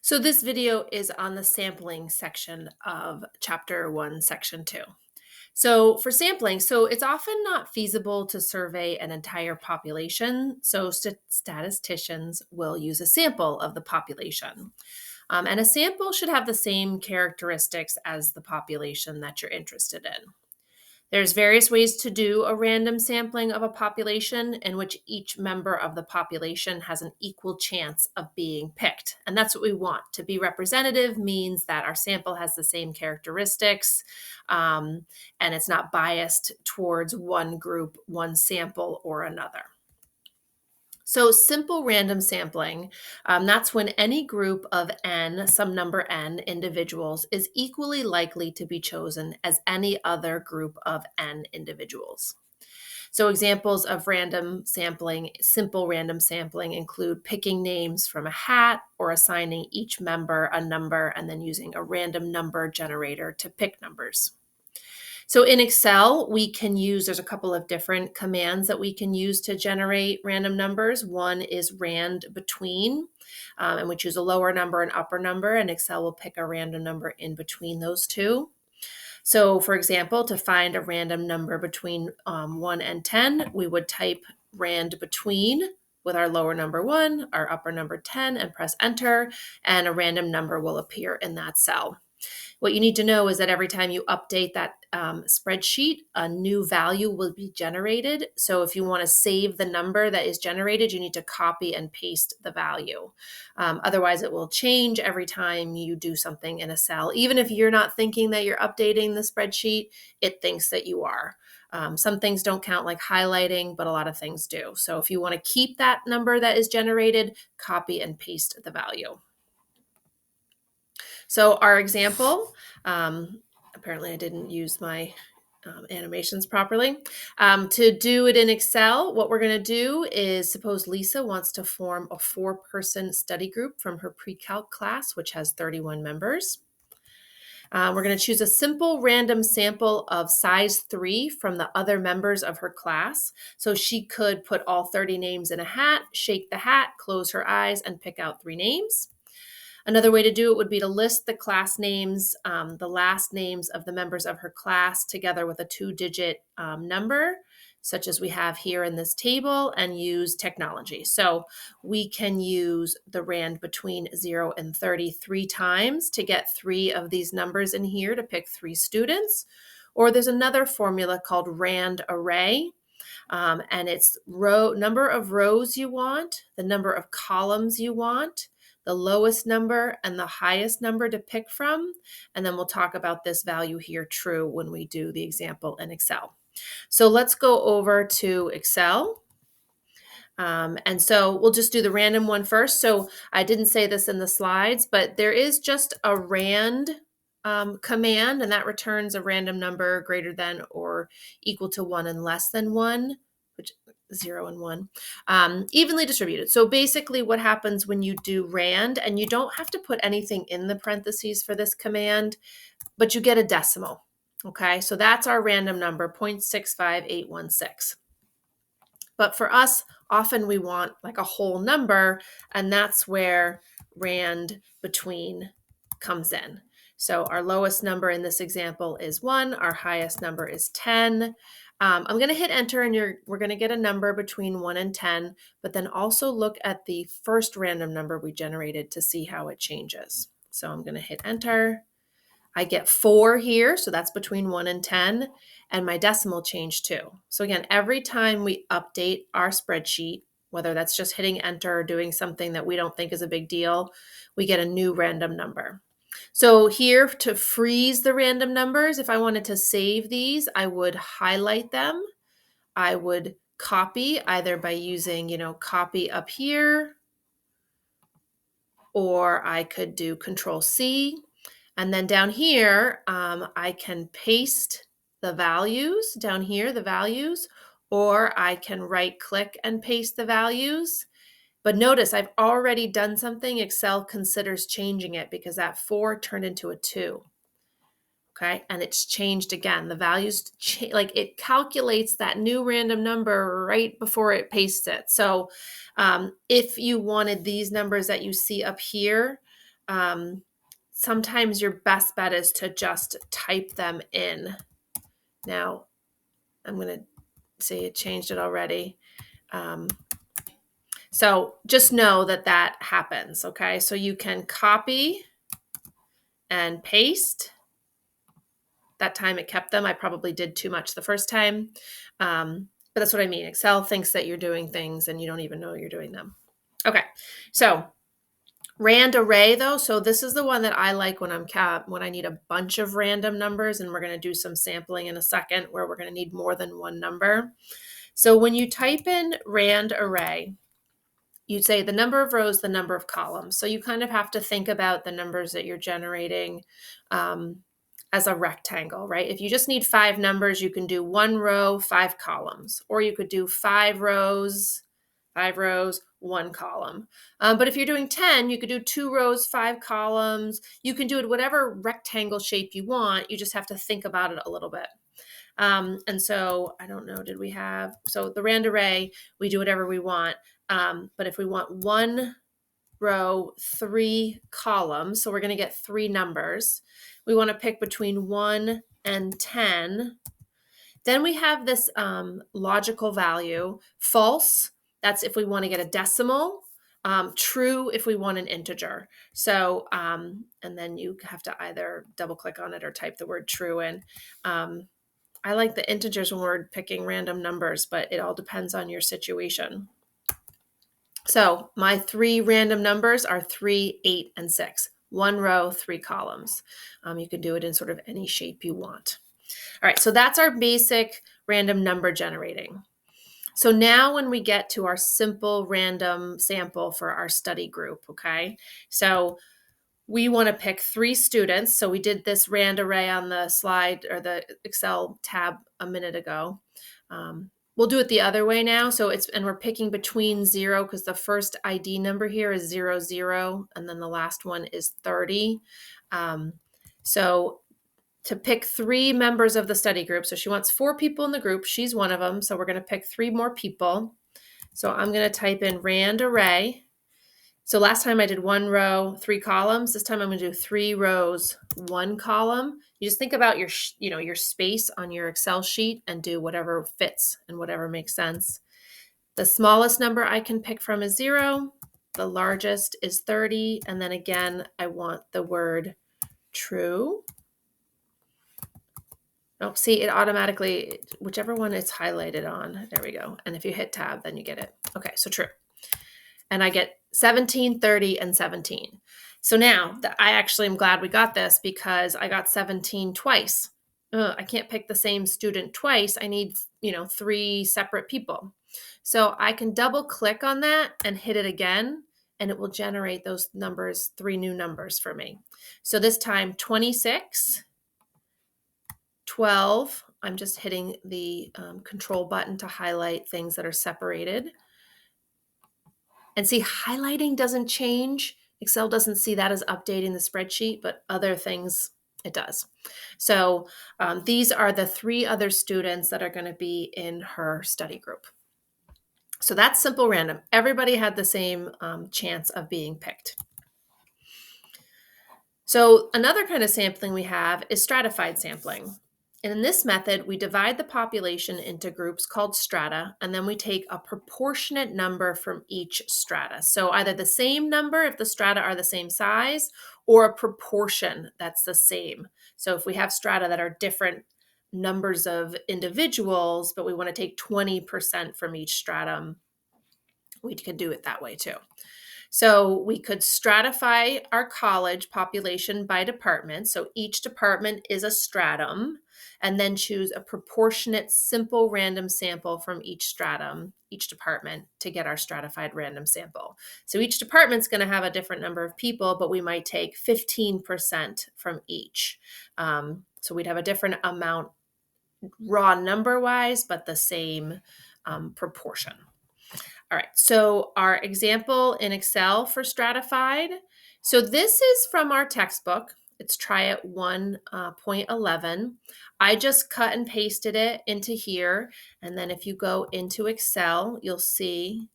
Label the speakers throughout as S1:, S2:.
S1: So this video is on the sampling section of chapter 1, section 2. So for sampling, it's often not feasible to survey an entire population. So statisticians will use a sample of the population. And a sample should have the same characteristics as the population that you're interested in. There's various ways to do a random sampling of a population in which each member of the population has an equal chance of being picked. And that's what we want. To be representative means that our sample has the same characteristics and it's not biased towards one group, one sample, or another. So simple random sampling, that's when any group of n, some number n individuals is equally likely to be chosen as any other group of n individuals. So examples of random sampling, simple random sampling include picking names from a hat or assigning each member a number and then using a random number generator to pick numbers. So in Excel, there's a couple of different commands that we can use to generate random numbers. One is rand between, and we choose a lower number and upper number, and Excel will pick a random number in between those two. So for example, to find a random number between 1 and 10, we would type rand between with our lower number 1, our upper number 10, and press enter, and a random number will appear in that cell. What you need to know is that every time you update that spreadsheet, a new value will be generated. So if you want to save the number that is generated, you need to copy and paste the value. Otherwise, it will change every time you do something in a cell. Even if you're not thinking that you're updating the spreadsheet, it thinks that you are. Some things don't count like highlighting, but a lot of things do. So if you want to keep that number that is generated, copy and paste the value. So our example, apparently I didn't use my animations properly. To do it in Excel, what we're going to do is suppose Lisa wants to form a 4-person study group from her pre-calc class, which has 31 members. We're going to choose a simple random sample of size 3 from the other members of her class. So she could put all 30 names in a hat, shake the hat, close her eyes, and pick out 3 names. Another way to do it would be to list the class names, the last names of the members of her class together with a 2-digit number, such as we have here in this table, and use technology. So we can use the rand between 0 and 30 3 times to get 3 of these numbers in here to pick 3 students. Or there's another formula called rand array. And it's number of rows you want, the number of columns you want, the lowest number and the highest number to pick from. And then we'll talk about this value here, true, when we do the example in Excel. So let's go over to Excel. And so we'll just do the random one first. So I didn't say this in the slides, but there is just a rand command, and that returns a random number greater than or equal to 1 and less than 1, which 0 and 1, evenly distributed. So basically what happens when you do rand, and you don't have to put anything in the parentheses for this command, but you get a decimal. Okay, so that's our random number, 0.65816. But for us, often we want like a whole number, and that's where rand between comes in. So our lowest number in this example is 1. Our highest number is 10. I'm going to hit enter, and we're going to get a number between 1 and 10, but then also look at the first random number we generated to see how it changes. So I'm going to hit enter. I get 4 here, so that's between 1 and 10, and my decimal changed too. So again, every time we update our spreadsheet, whether that's just hitting enter or doing something that we don't think is a big deal, we get a new random number. So here, to freeze the random numbers, if I wanted to save these, I would highlight them. I would copy either by using, copy up here, or I could do Control C. And then down here, I can paste the values down here, or I can right click and paste the values. But notice I've already done something. Excel considers changing it because that 4 turned into a 2. Okay, and it's changed again. The values, it calculates that new random number right before it pastes it. So if you wanted these numbers that you see up here, sometimes your best bet is to just type them in. Now, I'm going to say it changed it already. So just know that that happens, okay? So you can copy and paste. That time it kept them. I probably did too much the first time. But that's what I mean. Excel thinks that you're doing things and you don't even know you're doing them. Okay, so rand array though. So this is the one that I like when when I need a bunch of random numbers, and we're going to do some sampling in a second where we're going to need more than one number. So when you type in rand array, you'd say the number of rows, the number of columns. So you kind of have to think about the numbers that you're generating as a rectangle, right? If you just need 5 numbers, you can do 1 row, 5 columns, or you could do 5 rows, 1 column. But if you're doing 10, you could do 2 rows, 5 columns. You can do it whatever rectangle shape you want. You just have to think about it a little bit. And so I don't know, did we have, so the rand array, we do whatever we want. But if we want 1 row, 3 columns, so we're going to get 3 numbers. We want to pick between 1 and 10. Then we have this logical value, false. That's if we want to get a decimal. True if we want an integer. So, and then you have to either double click on it or type the word true in. I like the integers when we're picking random numbers, but it all depends on your situation. So my 3 random numbers are 3, 8, and 6. 1 row, 3 columns. You can do it in sort of any shape you want. All right, so that's our basic random number generating. So now when we get to our simple random sample for our study group, okay? So we want to pick 3 students. So we did this rand array on the slide or the Excel tab a minute ago. We'll do it the other way now. So and we're picking between 0 because the first ID number here is 0, 0, and then the last one is 30. So to pick 3 members of the study group, so she wants 4 people in the group. She's one of them. So we're going to pick 3 more people. So I'm going to type in rand array. So last time I did 1 row, 3 columns. This time I'm going to do 3 rows, 1 column. You just think about your, your space on your Excel sheet and do whatever fits and whatever makes sense. The smallest number I can pick from is 0. The largest is 30. And then again, I want the word true. Oh, see, it automatically, whichever one it's highlighted on, there we go. And if you hit tab, then you get it. Okay, so true. And I get 17, 30, and 17. So now I actually am glad we got this because I got 17 twice. I can't pick the same student twice. I need, 3 separate people. So I can double click on that and hit it again, and it will generate those numbers, 3 new numbers for me. So this time 26, 12. I'm just hitting the control button to highlight things that are separated. And see, highlighting doesn't change. Excel doesn't see that as updating the spreadsheet, but other things it does. So these are the 3 other students that are going to be in her study group. So that's simple random. Everybody had the same chance of being picked. So another kind of sampling we have is stratified sampling. And in this method, we divide the population into groups called strata, and then we take a proportionate number from each strata. So either the same number if the strata are the same size, or a proportion that's the same. So if we have strata that are different numbers of individuals, but we want to take 20% from each stratum, we could do it that way too. So we could stratify our college population by department. So each department is a stratum, and then choose a proportionate simple random sample from each stratum, each department, to get our stratified random sample. So each department's going to have a different number of people, but we might take 15% from each. So we'd have a different amount raw number-wise, but the same proportion. All right, so our example in Excel for stratified. So this is from our textbook. It's Try It 1.11. I just cut and pasted it into here. And then if you go into Excel, you'll see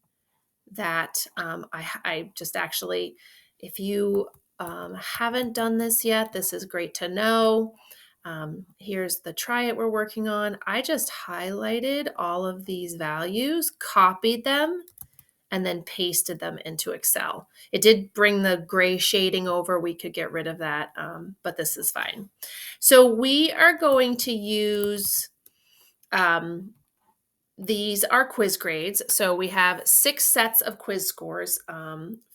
S1: that I just actually, if you haven't done this yet, this is great to know. Here's the try it we're working on. I just highlighted all of these values, copied them, and then pasted them into Excel. It did bring the gray shading over. We could get rid of that, but this is fine. So we are going to use these are quiz grades. So we have 6 sets of quiz scores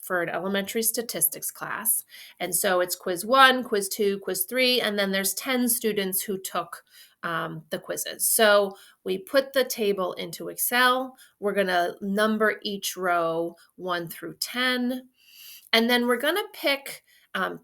S1: for an elementary statistics class. And so it's quiz 1, quiz 2, quiz 3, and then there's 10 students who took the quizzes. So we put the table into Excel. We're going to number each row 1 through 10. And then we're going to pick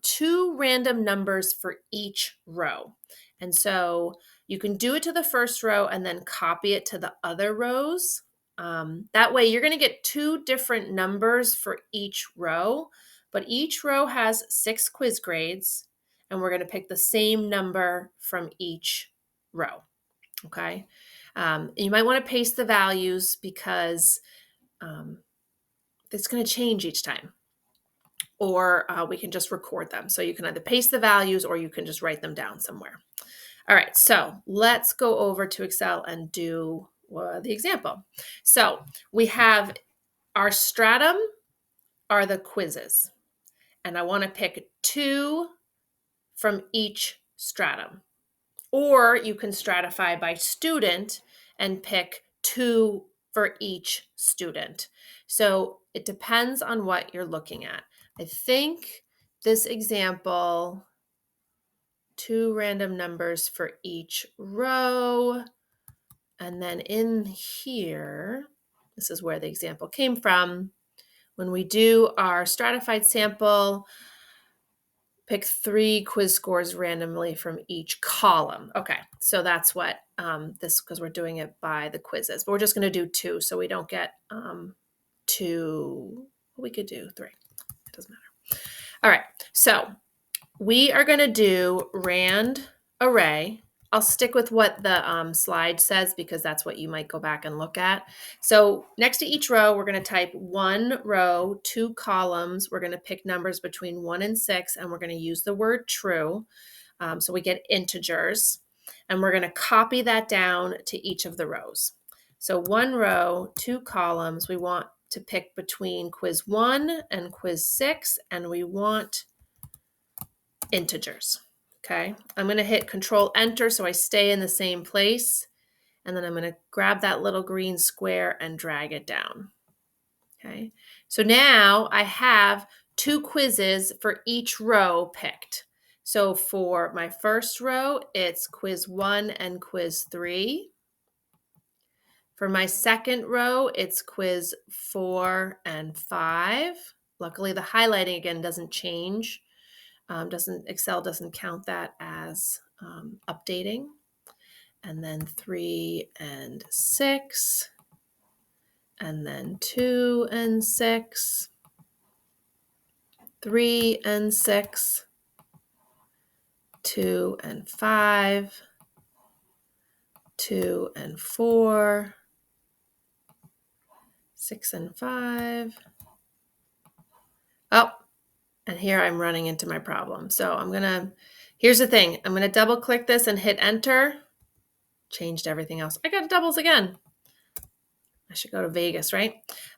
S1: 2 random numbers for each row. And so you can do it to the first row and then copy it to the other rows. That way you're going to get 2 different numbers for each row, but each row has 6 quiz grades, and we're going to pick the same number from each row. Okay. You might want to paste the values because it's going to change each time. Or we can just record them. So you can either paste the values or you can just write them down somewhere. All right, so let's go over to Excel and do the example. So we have our stratum are the quizzes, and I want to pick 2 from each stratum. Or you can stratify by student and pick 2 for each student. So it depends on what you're looking at. I think this example, 2 random numbers for each row. And then in here, this is where the example came from. When we do our stratified sample, pick 3 quiz scores randomly from each column. Okay, so that's what this, because we're doing it by the quizzes, but we're just going to do 2 so we don't get 2. We could do 3. It doesn't matter. All right, so we are going to do rand array. I'll stick with what the slide says because that's what you might go back and look at. So next to each row, we're going to type 1 row, 2 columns. We're going to pick numbers between 1 and 6, and we're going to use the word true. So we get integers, and we're going to copy that down to each of the rows. So 1 row, 2 columns. We want to pick between quiz 1 and quiz 6, and we want integers. Okay, I'm going to hit Control Enter so I stay in the same place, and then I'm going to grab that little green square and drag it down. Okay, so now I have 2 quizzes for each row picked. So for my first row, it's quiz 1 and quiz 3. For my second row, it's quiz 4 and 5. Luckily, the highlighting again doesn't change. Excel doesn't count that as updating. And then 3 and 6, and then 2 and 6, 3 and 6, 2 and 5, 2 and 4, 6 and 5. Oh, and here I'm running into my problem. So here's the thing. I'm going to double click this and hit enter. Changed everything else. I got doubles again. I should go to Vegas, right?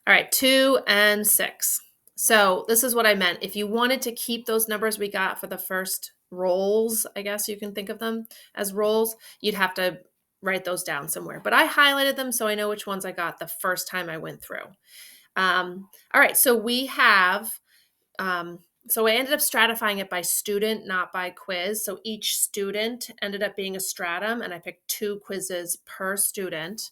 S1: All right, 2 and 6. So this is what I meant. If you wanted to keep those numbers we got for the first roles, I guess you can think of them as roles, you'd have to write those down somewhere. But I highlighted them so I know which ones I got the first time I went through. All right, so we have so I ended up stratifying it by student, not by quiz. So each student ended up being a stratum, and I picked 2 quizzes per student.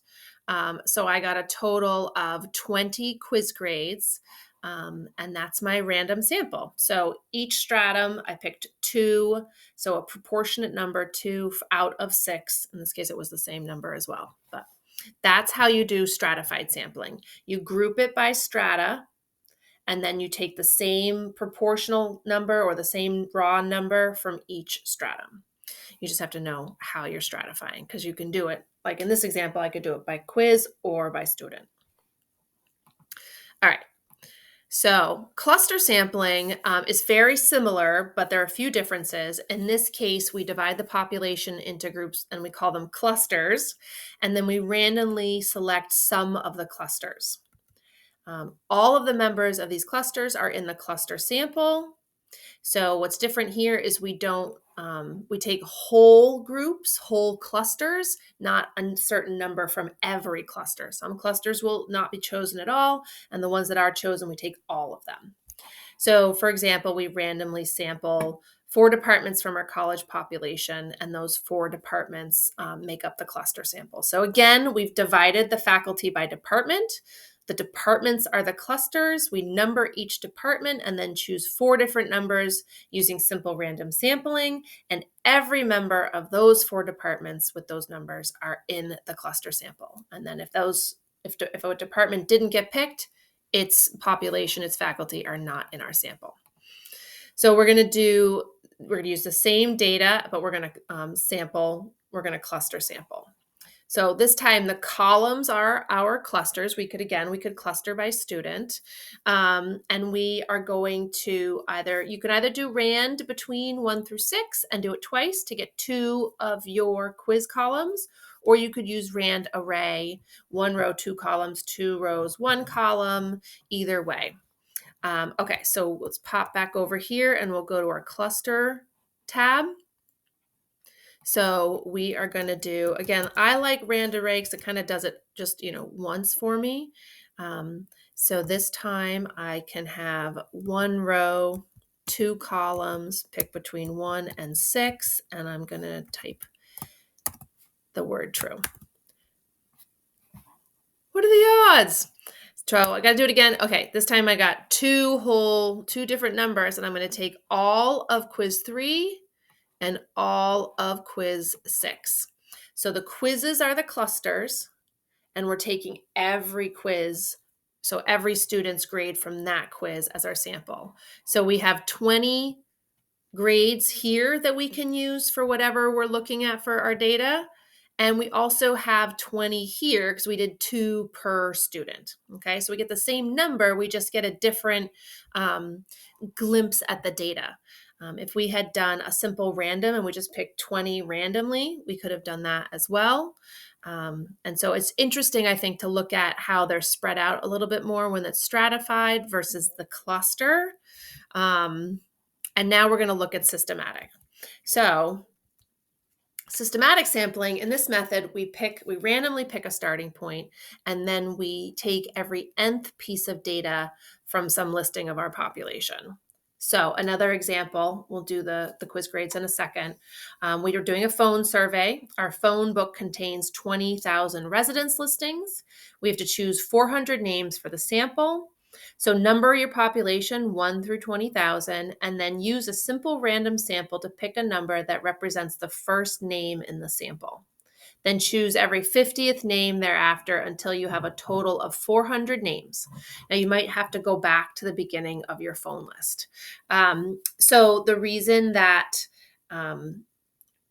S1: So I got a total of 20 quiz grades, and that's my random sample. So each stratum, I picked 2, so a proportionate number, 2 out of 6. In this case, it was the same number as well. But that's how you do stratified sampling. You group it by strata, and then you take the same proportional number or the same raw number from each stratum. You just have to know how you're stratifying because you can do it. Like in this example, I could do it by quiz or by student. All right. So, cluster sampling is very similar, but there are a few differences. In this case, we divide the population into groups and we call them clusters, and then we randomly select some of the clusters. All of the members of these clusters are in the cluster sample. So what's different here is we don't we take whole groups, whole clusters, not a certain number from every cluster. Some clusters will not be chosen at all, and the ones that are chosen, we take all of them. So, for example, we randomly sample 4 departments from our college population, and those 4 departments make up the cluster sample. So, again, we've divided the faculty by department. The departments are the clusters. We number each department and then choose 4 different numbers using simple random sampling. And every member of those 4 departments with those numbers are in the cluster sample. And then if a department didn't get picked, its population, its faculty are not in our sample. So we're going to use the same data, but we're going to cluster sample. So this time the columns are our clusters. We could cluster by student. And we are going to you can either do rand between 1 through 6 and do it twice to get 2 of your quiz columns, or you could use rand array, 1 row, 2 columns, 2 rows, 1 column, either way. Okay, so let's pop back over here and we'll go to our cluster tab. So we are going to do, again, I like rand array because it kind of does it just, once for me. So this time I can have 1 row, 2 columns, pick between 1 and 6, and I'm going to type the word true. What are the odds? So I got to do it again. Okay, this time I got 2 different numbers, and I'm going to take all of quiz 3 and all of quiz 6. So the quizzes are the clusters, and we're taking every quiz, so every student's grade from that quiz as our sample. So we have 20 grades here that we can use for whatever we're looking at for our data. And we also have 20 here because we did 2 per student. Okay, so we get the same number, we just get a different glimpse at the data. If we had done a simple random and we just picked 20 randomly, we could have done that as well. And so it's interesting, I think, to look at how they're spread out a little bit more when it's stratified versus the cluster. And now we're going to look at systematic. So systematic sampling, in this method, we randomly pick a starting point, and then we take every nth piece of data from some listing of our population. So another example, we'll do the quiz grades in a second. We are doing a phone survey. Our phone book contains 20,000 residence listings. We have to choose 400 names for the sample. So number your population 1 through 20,000, and then use a simple random sample to pick a number that represents the first name in the sample. Then choose every 50th name thereafter until you have a total of 400 names. Now you might have to go back to the beginning of your phone list. So the reason that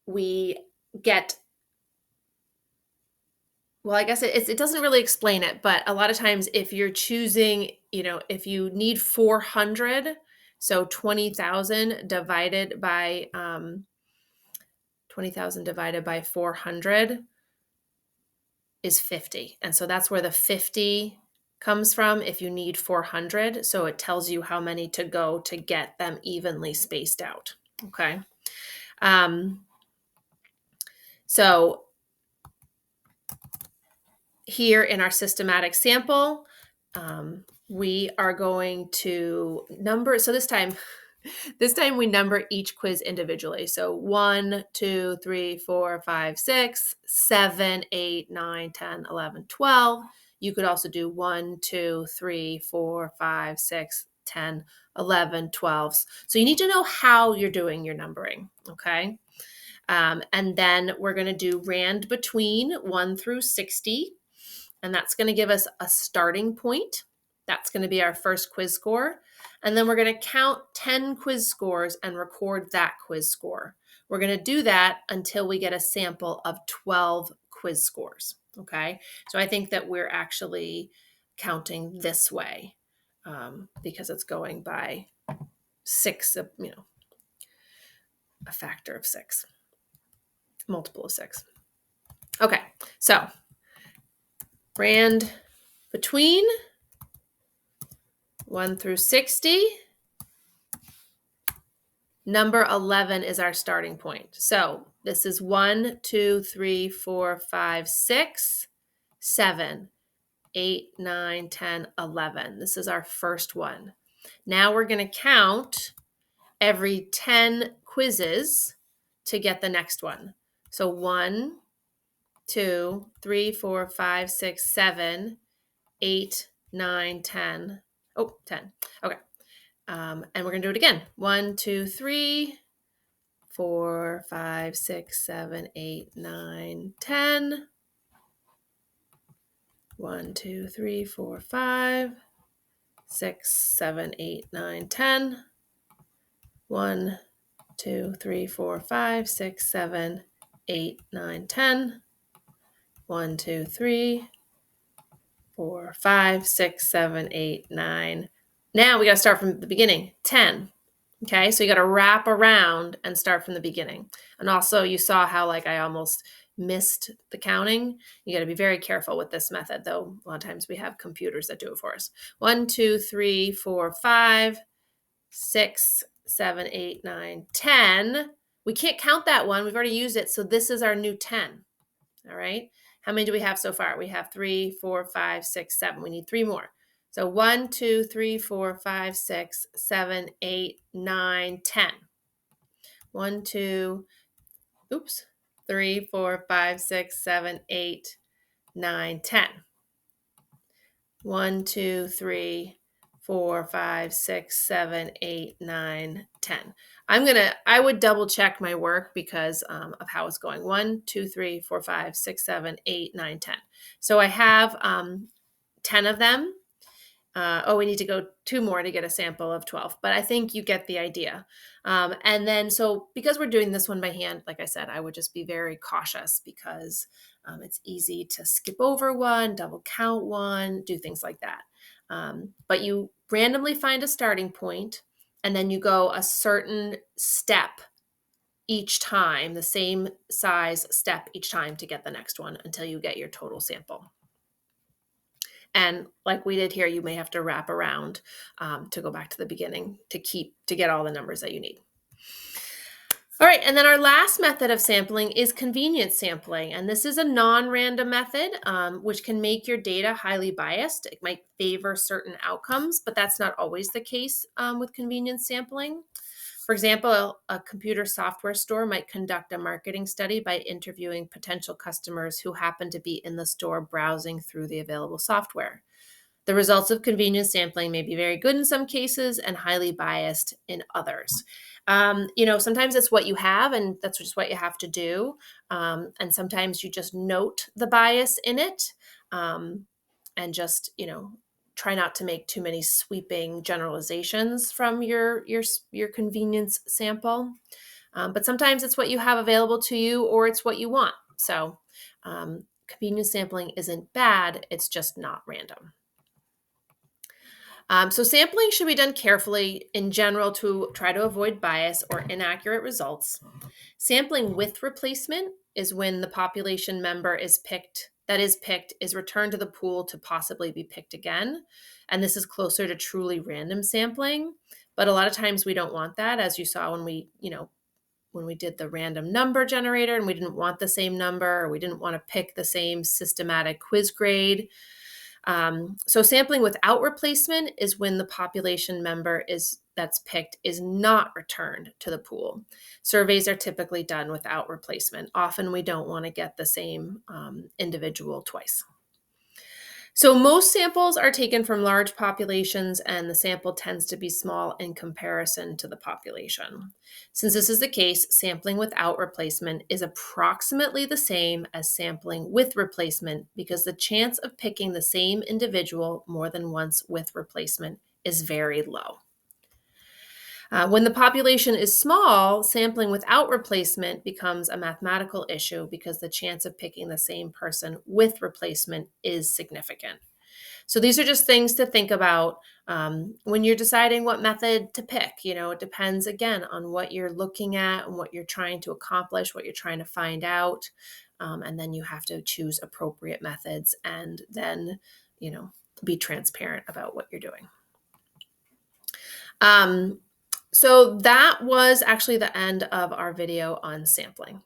S1: we get well, I guess it doesn't really explain it, but a lot of times if you're choosing, if you need 400, so 20,000 divided by 400 is 50. And so that's where the 50 comes from if you need 400. So it tells you how many to go to get them evenly spaced out. Okay. So here in our systematic sample, we are going to number. So this time we number each quiz individually. So 1, 2, 3, 4, 5, 6, 7, 8, 9, 10, 11, 12. You could also do 1, 2, 3, 4, 5, 6, 10, 11, 12. So you need to know how you're doing your numbering. Okay. And then we're going to do rand between 1 through 60. And that's going to give us a starting point. That's going to be our first quiz score. And then we're going to count 10 quiz scores and record that quiz score. We're going to do that until we get a sample of 12 quiz scores. Okay. So I think that we're actually counting this way. because it's going by 6, a factor of 6, multiple of 6. Okay, so rand between 1 through 60. Number 11 is our starting point. So this is 1, 2, 3, 4, 5, 6, 7, 8, 9, 10, 11. This is our first one. Now we're going to count every 10 quizzes to get the next one. So 1, 2, 3, 4, 5, 6, 7, 8, 9, 10. Oh, 10. Okay. And we're going to do it again. 1, 2, 3, 4, 5, 6, 7, 8, 9, 10. 1, 2, 3, 4, 5, 6, 7, 8, 9, 10. 1, 2, 3, 4, 5, 6, 7, 8, 9, 10. 1, 2, 3, 4, 5, 6, 7, 8, 9. Now we got to start from the beginning. 10. Okay, so you got to wrap around and start from the beginning. And also you saw how I almost missed the counting. You got to be very careful with this method, though a lot of times we have computers that do it for us. 1, 2, 3, 4, 5, 6, 7, 8, 9, 10. We can't count that one. We've already used it. So this is our new 10. All right. How many do we have so far? We have 3, 4, 5, 6, 7. We need 3 more. So 1, 2, 3, 4, 5, 6, 7, 8, 9, 10. 1, 2, 3, 4, 5, 6, 7, 8, 9, 10. 1, 2, 3, 4, 5, 6, 7, 8, 9, 10. I would double check my work because of how it's going. 1, 2, 3, 4, 5, 6, 7, 8, 9, 10. So I have 10 of them. We need to go 2 more to get a sample of 12, but I think you get the idea. And then, so because we're doing this one by hand, like I said, I would just be very cautious because it's easy to skip over one, double count one, do things like that. But you randomly find a starting point, and then you go a certain step each time, the same size step each time to get the next one until you get your total sample. And like we did here, you may have to wrap around to go back to the beginning to get all the numbers that you need. All right, and then our last method of sampling is convenience sampling. And this is a non-random method, which can make your data highly biased. It might favor certain outcomes, but that's not always the case with convenience sampling. For example, a computer software store might conduct a marketing study by interviewing potential customers who happen to be in the store browsing through the available software. The results of convenience sampling may be very good in some cases and highly biased in others. Sometimes it's what you have, and that's just what you have to do. And sometimes you just note the bias in it, and just, try not to make too many sweeping generalizations from your convenience sample. But sometimes it's what you have available to you, or it's what you want. So convenience sampling isn't bad, it's just not random. So sampling should be done carefully in general to try to avoid bias or inaccurate results. Sampling with replacement is when the population member is returned to the pool to possibly be picked again. And this is closer to truly random sampling. But a lot of times we don't want that, as you saw when we did the random number generator and we didn't want the same number, or we didn't want to pick the same systematic quiz grade. So sampling without replacement is when the population member that's picked is not returned to the pool. Surveys are typically done without replacement. Often we don't want to get the same individual twice. So most samples are taken from large populations, and the sample tends to be small in comparison to the population. Since this is the case, sampling without replacement is approximately the same as sampling with replacement because the chance of picking the same individual more than once with replacement is very low. When the population is small, sampling without replacement becomes a mathematical issue because the chance of picking the same person with replacement is significant. So these are just things to think about When you're deciding what method to pick, it depends again on what you're looking at and what you're trying to accomplish, what you're trying to find out. And then you have to choose appropriate methods and then, you know, be transparent about what you're doing. Um, so that was actually the end of our video on sampling.